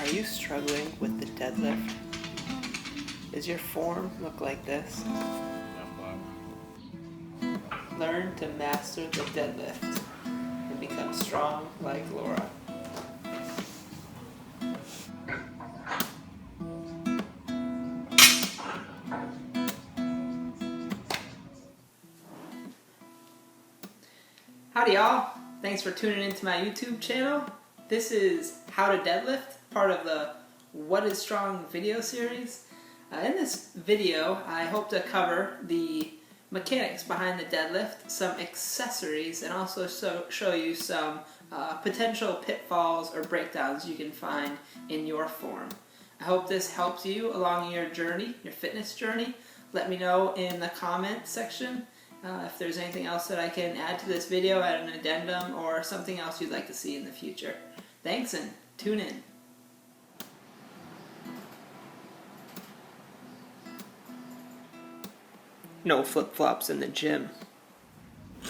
Are you struggling with the deadlift? Does your form look like this? Learn to master the deadlift and become strong like Laura. Howdy y'all, thanks for tuning into my YouTube channel. This is How to Deadlift, part of the What is Strong video series. In this video, I hope to cover the mechanics behind the deadlift, some accessories, and also show you some potential pitfalls or breakdowns you can find in your form. I hope this helps you along your journey, your fitness journey. Let me know in the comment section if there's anything else that I can add to this video, add an addendum, or something else you'd like to see in the future. Thanks and tune in. No flip-flops in the gym.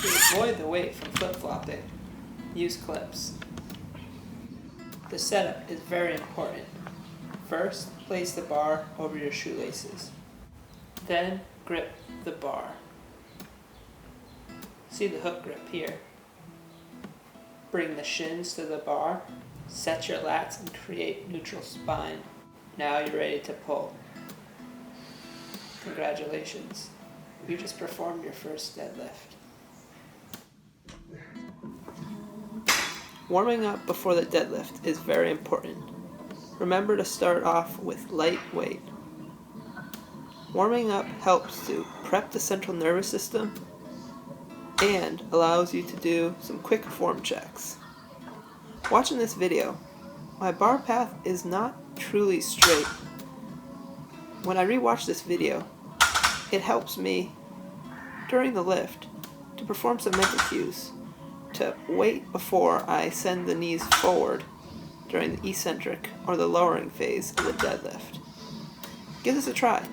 To avoid the weight from flip-flopping, use clips. The setup is very important. First, place the bar over your shoelaces. Then, grip the bar. See the hook grip here. Bring the shins to the bar, set your lats, and create neutral spine. Now you're ready to pull. Congratulations. You just performed your first deadlift. Warming up before the deadlift is very important. Remember to start off with light weight. Warming up helps to prep the central nervous system and allows you to do some quick form checks. Watching this video, my bar path is not truly straight. When I rewatch this video, it helps me during the lift to perform some mental cues, to wait before I send the knees forward during the eccentric or the lowering phase of the deadlift. Give this a try.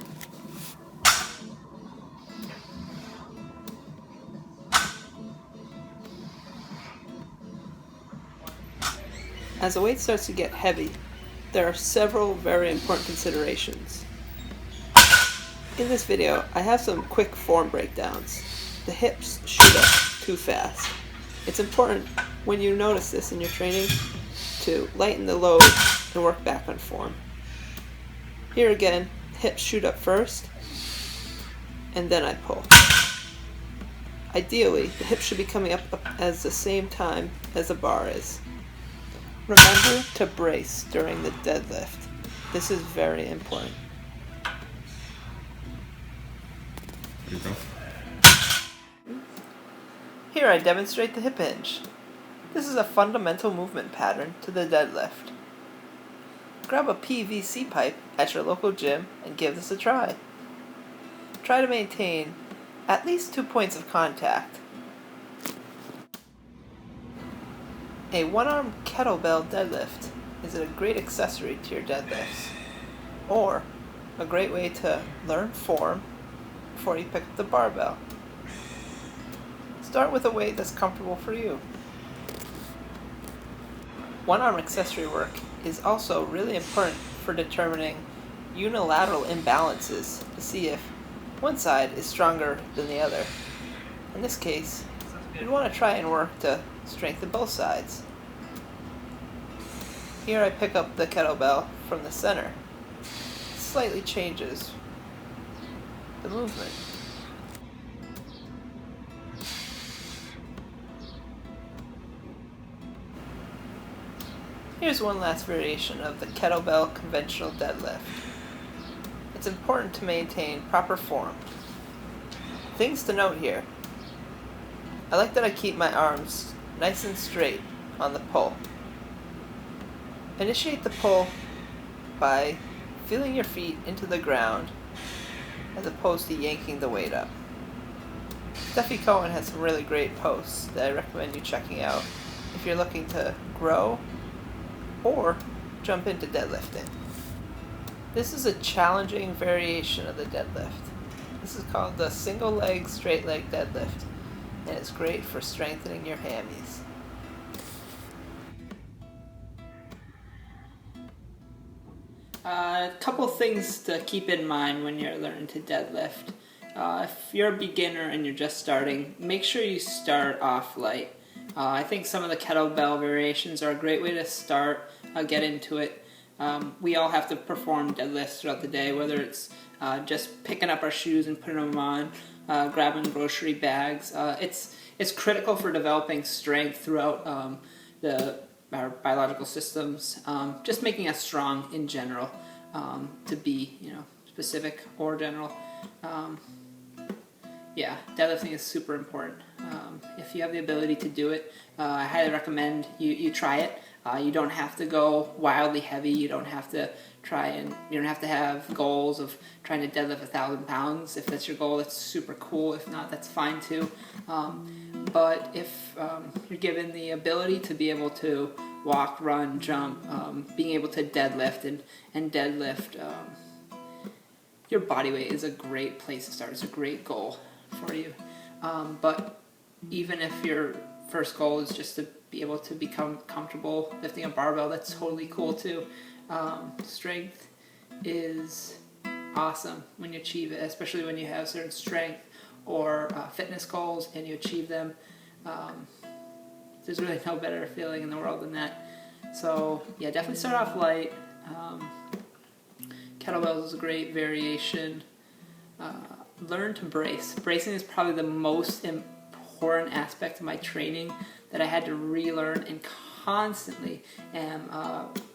As the weight starts to get heavy, there are several very important considerations. In this video, I have some quick form breakdowns. The hips shoot up too fast. It's important when you notice this in your training to lighten the load and work back on form. Here again, hips shoot up first, and then I pull. Ideally, the hips should be coming up at the same time as the bar is. Remember to brace during the deadlift. This is very important. Here I demonstrate the hip hinge. This is a fundamental movement pattern to the deadlift. Grab a PVC pipe at your local gym and give this a try. Try to maintain at least 2 points of contact. A one-arm kettlebell deadlift is a great accessory to your deadlifts, or a great way to learn form before you pick up the barbell. Start with a weight that's comfortable for you. One-arm accessory work is also really important for determining unilateral imbalances to see if one side is stronger than the other. In this case, you'd want to try and work to strengthen both sides. Here I pick up the kettlebell from the center. It slightly changes the movement. Here's one last variation of the kettlebell conventional deadlift. It's important to maintain proper form. Things to note here. I like that I keep my arms nice and straight on the pull. Initiate the pull by feeling your feet into the ground as opposed to yanking the weight up. Steffi Cohen has some really great posts that I recommend you checking out if you're looking to grow or jump into deadlifting. This is a challenging variation of the deadlift. This is called the single leg straight leg deadlift, and it's great for strengthening your hammies. A couple things to keep in mind when you're learning to deadlift. If you're a beginner and you're just starting, make sure you start off light. I think some of the kettlebell variations are a great way to start, get into it. We all have to perform deadlifts throughout the day, whether it's just picking up our shoes and putting them on, grabbing grocery bags. It's critical for developing strength throughout our biological systems, just making us strong in general, to be, specific or general. Yeah, deadlifting is super important. If you have the ability to do it, I highly recommend you try it. You don't have to go wildly heavy. You don't have to you don't have to have goals of trying to deadlift 1,000 pounds. If that's your goal, that's super cool. If not, that's fine too. But if you're given the ability to be able to walk, run, jump, being able to deadlift and deadlift, your body weight is a great place to start. It's a great goal for you. But even if your first goal is just to be able to become comfortable lifting a barbell, that's totally cool too. Strength is awesome when you achieve it, especially when you have certain strength or fitness goals and you achieve them. There's really no better feeling in the world than that. So yeah, definitely start off light. Kettlebells is a great variation. Learn to brace. Bracing is probably the most important aspect of my training that I had to relearn and constantly am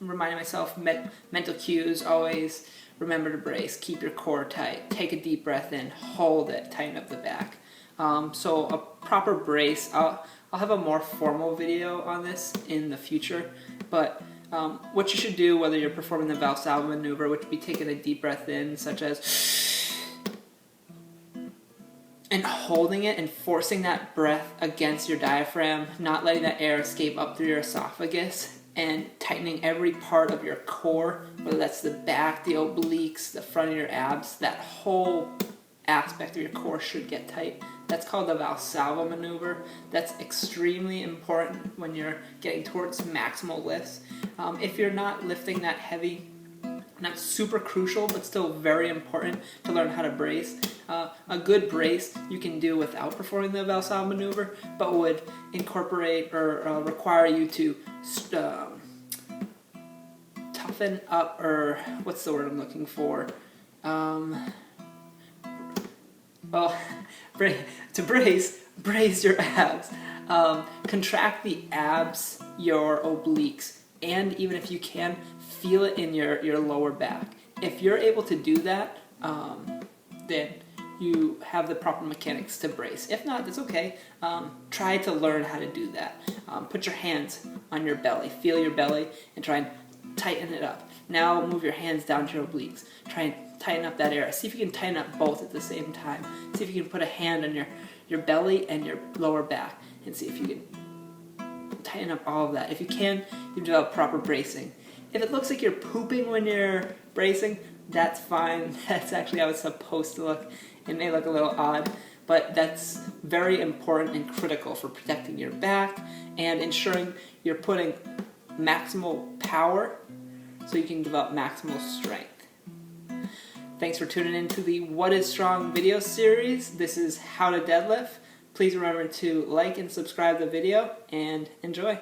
reminding myself mental cues. Always remember to brace. Keep your core tight. Take a deep breath in. Hold it. Tighten up the back. So a proper brace. I'll have a more formal video on this in the future, but what you should do, whether you're performing the Valsalva maneuver, which would be taking a deep breath in, such as, and holding it and forcing that breath against your diaphragm, not letting that air escape up through your esophagus, and tightening every part of your core, whether that's the back, the obliques, the front of your abs, that whole aspect of your core should get tight. That's called the Valsalva maneuver. That's extremely important when you're getting towards maximal lifts. If you're not lifting that heavy, not super crucial, but still very important to learn how to brace. A good brace you can do without performing the Valsalva maneuver, but would incorporate or require you to toughen up, or what's the word I'm looking for? Well, to brace your abs. Contract the abs, your obliques, and even if you can, feel it in your lower back. If you're able to do that, then you have the proper mechanics to brace. If not, that's okay. Try to learn how to do that. Put your hands on your belly. Feel your belly and try and tighten it up. Now move your hands down to your obliques. Try and tighten up that area. See if you can tighten up both at the same time. See if you can put a hand on your belly and your lower back and see if you can tighten up all of that. If you can, you develop proper bracing. If it looks like you're pooping when you're bracing, that's fine. That's actually how it's supposed to look. It may look a little odd, but that's very important and critical for protecting your back and ensuring you're putting maximal power so you can develop maximal strength. Thanks for tuning in to the What is Strong video series. This is How to Deadlift. Please remember to like and subscribe the video and enjoy.